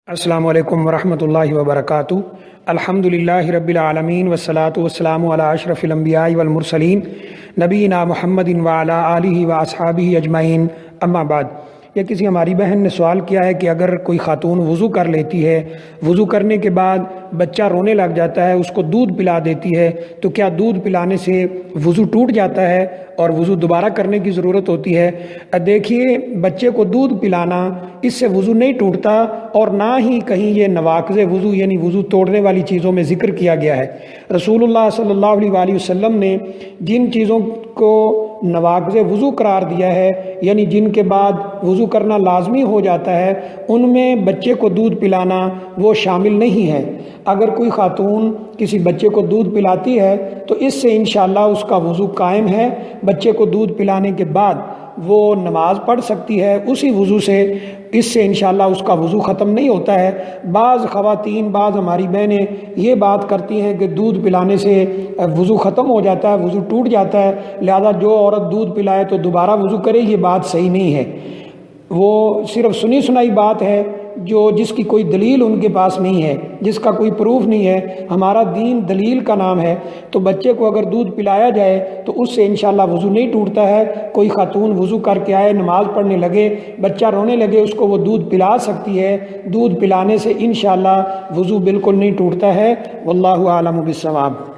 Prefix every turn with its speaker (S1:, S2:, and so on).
S1: السلام علیکم ورحمۃ اللہ وبرکاتہ۔ الحمدللہ رب العالمین والصلاة والسلام علی اشرف الانبیاء والمرسلین نبینا محمد وعلی آلہ واصحابہ اجمعین، اما بعد۔ یہ کسی ہماری بہن نے سوال کیا ہے کہ اگر کوئی خاتون وضو کر لیتی ہے، وضو کرنے کے بعد بچہ رونے لگ جاتا ہے، اس کو دودھ پلا دیتی ہے، تو کیا دودھ پلانے سے وضو ٹوٹ جاتا ہے اور وضو دوبارہ کرنے کی ضرورت ہوتی ہے؟ دیکھیے، بچے کو دودھ پلانا اس سے وضو نہیں ٹوٹتا، اور نہ ہی کہیں یہ نواقض وضو یعنی وضو توڑنے والی چیزوں میں ذکر کیا گیا ہے۔ رسول اللہ صلی اللہ علیہ وآلہ وسلم نے جن چیزوں کو نواقض وضو قرار دیا ہے، یعنی جن کے بعد وضو کرنا لازمی ہو جاتا ہے، ان میں بچے کو دودھ پلانا وہ شامل نہیں ہے۔ اگر کوئی خاتون کسی بچے کو دودھ پلاتی ہے تو اس سے انشاءاللہ اس کا وضو قائم ہے۔ بچے کو دودھ پلانے کے بعد وہ نماز پڑھ سکتی ہے اسی وضو سے، اس سے انشاءاللہ اس کا وضو ختم نہیں ہوتا ہے۔ بعض خواتین، بعض ہماری بہنیں یہ بات کرتی ہیں کہ دودھ پلانے سے وضو ختم ہو جاتا ہے، وضو ٹوٹ جاتا ہے، لہذا جو عورت دودھ پلائے تو دوبارہ وضو کرے، یہ بات صحیح نہیں ہے۔ وہ صرف سنی سنائی بات ہے جس کی کوئی دلیل ان کے پاس نہیں ہے، جس کا کوئی پروف نہیں ہے۔ ہمارا دین دلیل کا نام ہے، تو بچے کو اگر دودھ پلایا جائے تو اس سے انشاءاللہ وضو نہیں ٹوٹتا ہے۔ کوئی خاتون وضو کر کے آئے، نماز پڑھنے لگے، بچہ رونے لگے، اس کو وہ دودھ پلا سکتی ہے۔ دودھ پلانے سے انشاءاللہ وضو بالکل نہیں ٹوٹتا ہے۔ واللہ اعلم بالصواب۔